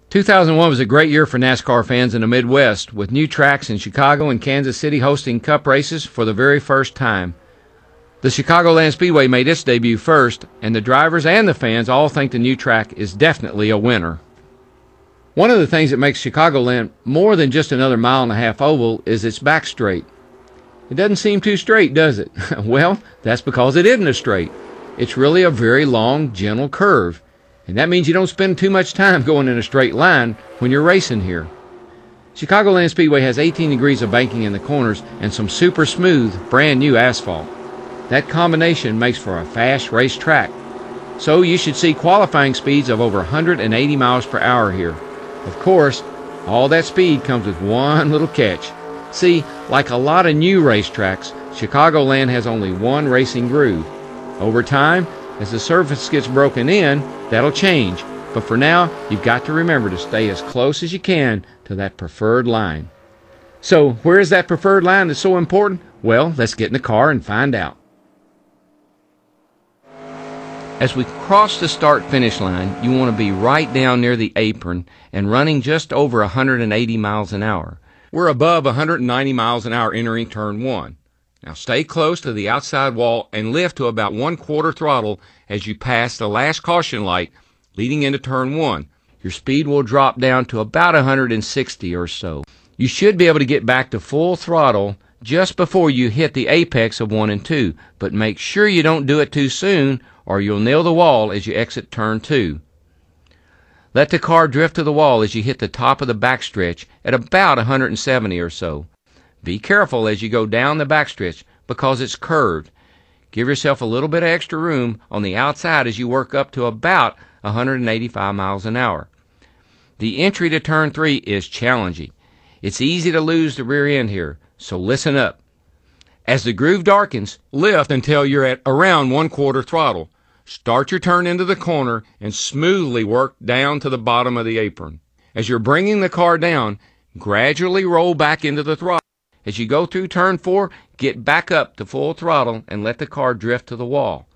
2001 was a great year for NASCAR fans in the Midwest, with new tracks in Chicago and Kansas City hosting Cup races for the very first time. The Chicagoland Speedway made its debut first, and the drivers and the fans all think the new track is definitely a winner. One of the things that makes Chicagoland more than just another mile-and-a-half oval is its back straight. It doesn't seem too straight, does it? Well, that's because it isn't a straight. It's really a very long, gentle curve. And that means you don't spend too much time going in a straight line when you're racing here. Chicagoland Speedway has 18 degrees of banking in the corners and some super smooth, brand new asphalt. That combination makes for a fast race track. So you should see qualifying speeds of over 180 miles per hour here. Of course, all that speed comes with one little catch. See, like a lot of new racetracks, Chicagoland has only one racing groove. Over time, as the surface gets broken in, that'll change. But for now, you've got to remember to stay as close as you can to that preferred line. So, where is that preferred line that's so important? Well, let's get in the car and find out. As we cross the start-finish line, you want to be right down near the apron and running just over 180 miles an hour. We're above 190 miles an hour entering turn 1. Now stay close to the outside wall and lift to about 1/4 throttle as you pass the last caution light leading into turn 1. Your speed will drop down to about 160 or so. You should be able to get back to full throttle just before you hit the apex of 1 and 2, but make sure you don't do it too soon or you'll nail the wall as you exit turn 2. Let the car drift to the wall as you hit the top of the backstretch at about 170 or so. Be careful as you go down the backstretch because it's curved. Give yourself a little bit of extra room on the outside as you work up to about 185 miles an hour. The entry to turn 3 is challenging. It's easy to lose the rear end here, so listen up. As the groove darkens, lift until you're at around 1/4 throttle. Start your turn into the corner and smoothly work down to the bottom of the apron. As you're bringing the car down, gradually roll back into the throttle. As you go through turn 4, get back up to full throttle and let the car drift to the wall.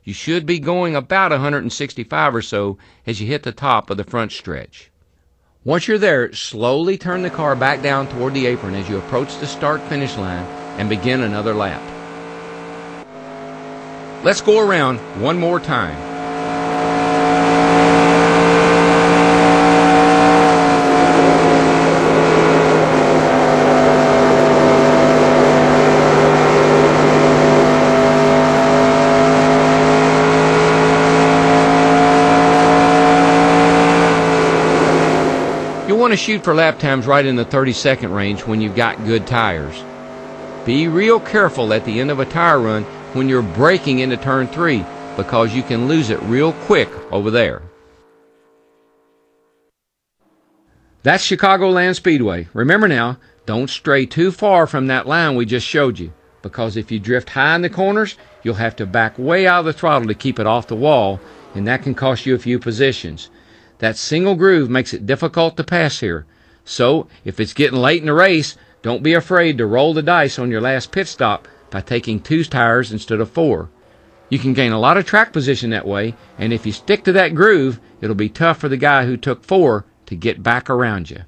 You should be going about 165 or so as you hit the top of the front stretch. Once you're there, slowly turn the car back down toward the apron as you approach the start-finish line and begin another lap. Let's go around one more time. You'll want to shoot for lap times right in the 30-second range when you've got good tires. Be real careful at the end of a tire run when you're braking into turn 3 because you can lose it real quick over there. That's Chicagoland Speedway. Remember now, don't stray too far from that line we just showed you, because if you drift high in the corners, you'll have to back way out of the throttle to keep it off the wall, and that can cost you a few positions. That single groove makes it difficult to pass here. So, if it's getting late in the race, don't be afraid to roll the dice on your last pit stop by taking 2 tires instead of 4. You can gain a lot of track position that way, and if you stick to that groove, it'll be tough for the guy who took 4 to get back around you.